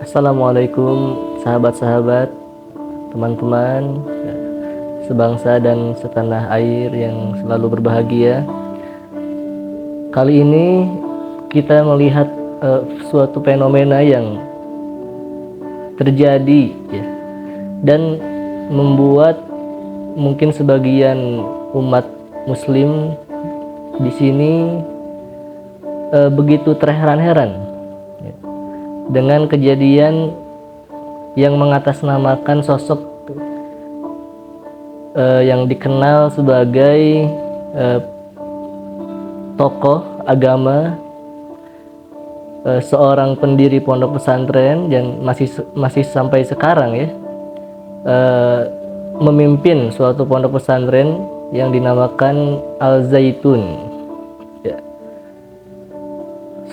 Assalamualaikum sahabat-sahabat, teman-teman sebangsa dan setanah air yang selalu berbahagia. Kali ini kita melihat suatu fenomena yang terjadi ya, dan membuat mungkin sebagian umat muslim di sini begitu terheran-heran dengan kejadian yang mengatasnamakan sosok yang dikenal sebagai tokoh agama, seorang pendiri pondok pesantren yang masih sampai sekarang ya memimpin suatu pondok pesantren yang dinamakan Al Zaitun ya.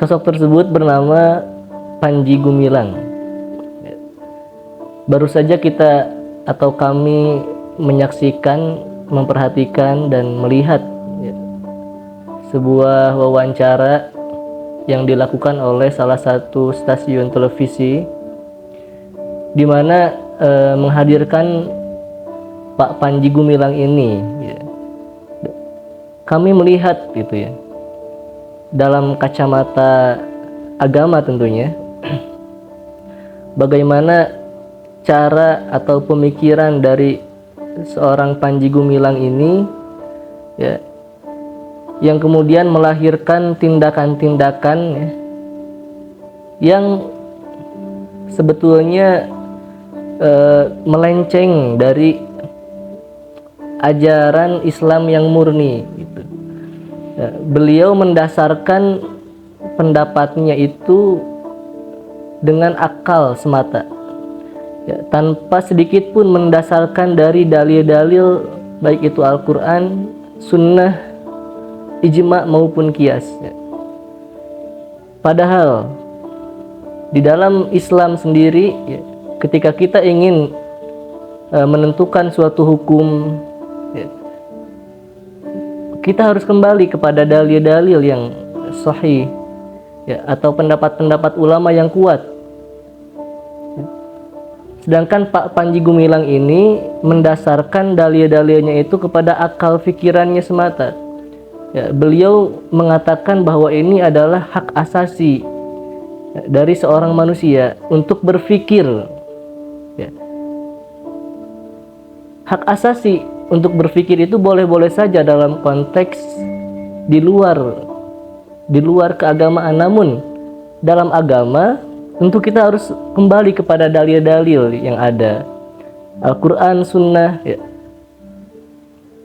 Sosok tersebut bernama Panji Gumilang. Baru saja kita atau kami menyaksikan, memperhatikan dan melihat sebuah wawancara yang dilakukan oleh salah satu stasiun televisi, di mana menghadirkan Pak Panji Gumilang ini. Kami melihat gitu ya, dalam kacamata agama tentunya, bagaimana cara atau pemikiran dari seorang Panji Gumilang ini ya, yang kemudian melahirkan tindakan-tindakan ya, yang sebetulnya melenceng dari ajaran Islam yang murni gitu. Ya, beliau mendasarkan pendapatnya itu dengan akal semata ya, tanpa sedikit pun mendasarkan dari dalil-dalil baik itu Al-Quran, Sunnah, Ijma maupun Qiyas ya. Padahal di dalam Islam sendiri ya, ketika kita ingin menentukan suatu hukum ya, kita harus kembali kepada dalil-dalil yang sahih ya, atau pendapat-pendapat ulama yang kuat. Sedangkan Pak Panji Gumilang ini mendasarkan dalil-dalilnya itu kepada akal pikirannya semata ya, beliau mengatakan bahwa ini adalah hak asasi ya, dari seorang manusia untuk berpikir ya. Hak asasi untuk berpikir itu boleh-boleh saja dalam konteks di luar keagamaan, namun dalam agama tentu kita harus kembali kepada dalil-dalil yang ada, Al-Quran, Sunnah ya.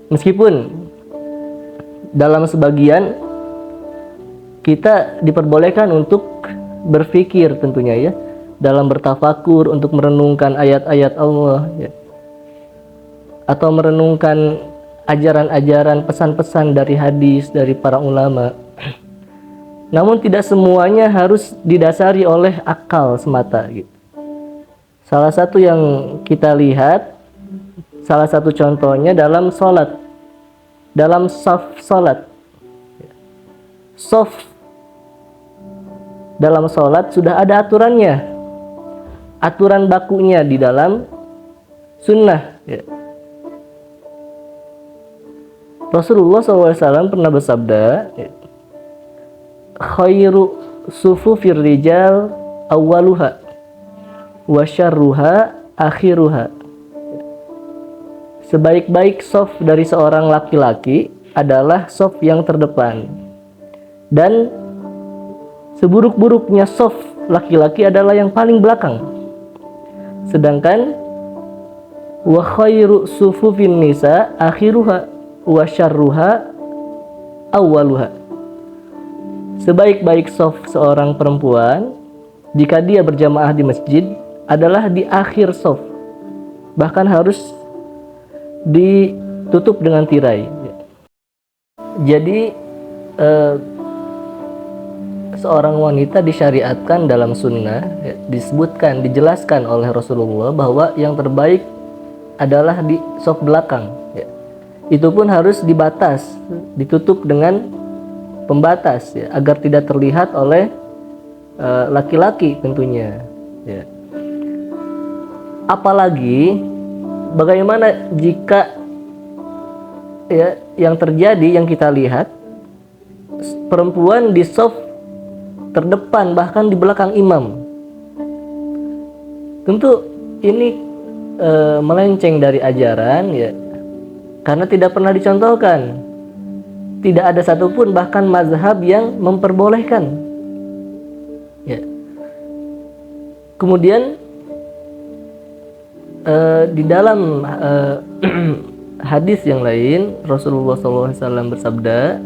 Meskipun dalam sebagian kita diperbolehkan untuk berpikir tentunya ya, dalam bertafakur, untuk merenungkan ayat-ayat Allah ya, atau merenungkan ajaran-ajaran, pesan-pesan dari hadis dari para ulama. Namun tidak semuanya harus didasari oleh akal semata gitu. Salah satu yang kita lihat, salah satu contohnya dalam sholat, dalam shaf sholat. Shaf dalam sholat sudah ada aturannya, aturan bakunya di dalam sunnah ya. Rasulullah SAW pernah bersabda ya, khairu sufufir rijal awwaluha wa syarruha akhiruha. Sebaik-baik shaf dari seorang laki-laki adalah shaf yang terdepan, dan seburuk-buruknya shaf laki-laki adalah yang paling belakang. Sedangkan wa khairu sufufin nisa akhiruha wa syarruha awwaluha. Sebaik-baik shaf seorang perempuan jika dia berjamaah di masjid adalah di akhir shaf, bahkan harus ditutup dengan tirai. Jadi seorang wanita disyariatkan dalam sunnah ya, disebutkan, dijelaskan oleh Rasulullah bahwa yang terbaik adalah di shaf belakang ya. Itu pun harus dibatas, ditutup dengan pembatas ya, agar tidak terlihat oleh laki-laki tentunya ya. Apalagi bagaimana jika ya yang terjadi, yang kita lihat, perempuan di shaf terdepan, bahkan di belakang imam. Tentu ini melenceng dari ajaran ya, karena tidak pernah dicontohkan. Tidak ada satupun bahkan mazhab yang memperbolehkan ya. Kemudian di dalam hadis yang lain Rasulullah SAW bersabda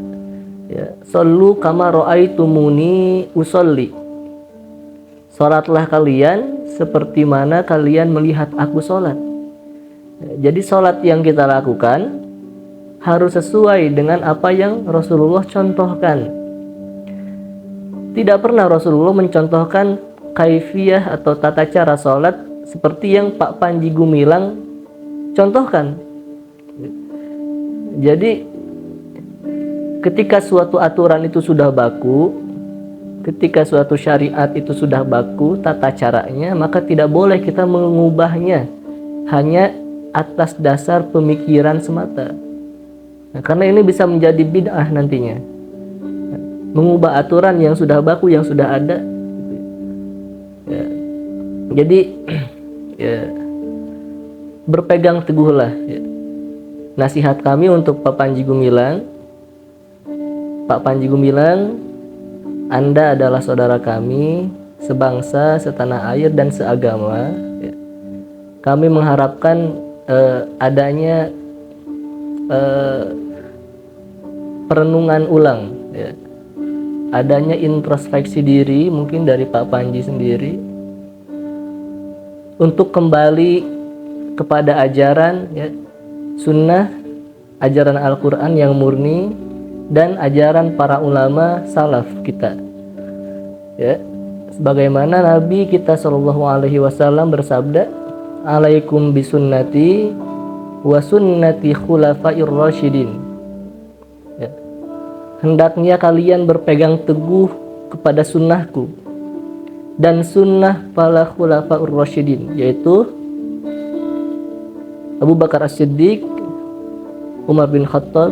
ya, "Shollu kama ra'aitumuni usolli." Salatlah kalian seperti mana kalian melihat aku salat. Jadi salat yang kita lakukan harus sesuai dengan apa yang Rasulullah contohkan. Tidak pernah Rasulullah mencontohkan kaifiyah atau tata cara salat seperti yang Pak Panji Gumilang contohkan. Jadi ketika suatu aturan itu sudah baku, ketika suatu syariat itu sudah baku tata caranya, maka tidak boleh kita mengubahnya hanya atas dasar pemikiran semata. Nah, karena ini bisa menjadi bid'ah nantinya. Mengubah aturan yang sudah baku, yang sudah ada. Ya. Jadi ya, berpegang teguhlah ya. Nasihat kami untuk Pak Panji Gumilang. Pak Panji Gumilang, Anda adalah saudara kami, sebangsa, setanah air, dan seagama ya. Kami mengharapkan adanya perenungan ulang ya. Adanya introspeksi diri mungkin dari Pak Panji sendiri untuk kembali kepada ajaran ya, sunnah, ajaran Al-Quran yang murni, dan ajaran para ulama salaf kita ya. Sebagaimana Nabi kita SAW bersabda, "Alaikum bisunnati wa sunnati khulafair rasyidin." Ya. Hendaknya kalian berpegang teguh kepada sunnahku dan sunnah para khulafaur rasyidin, yaitu Abu Bakar As-Siddiq, Umar bin Khattab,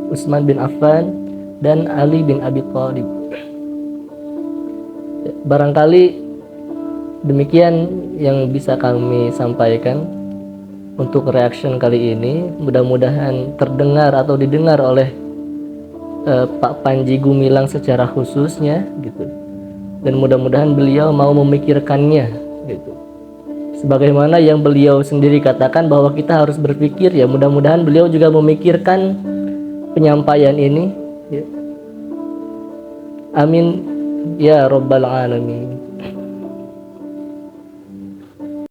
Utsman bin Affan, dan Ali bin Abi Thalib. Barangkali demikian yang bisa kami sampaikan untuk reaction kali ini. Mudah-mudahan terdengar atau didengar oleh Pak Panji Gumilang secara khususnya gitu. Dan mudah-mudahan beliau mau memikirkannya gitu. Sebagaimana yang beliau sendiri katakan bahwa kita harus berpikir ya, mudah-mudahan beliau juga memikirkan penyampaian ini ya. Amin ya rabbal alamin.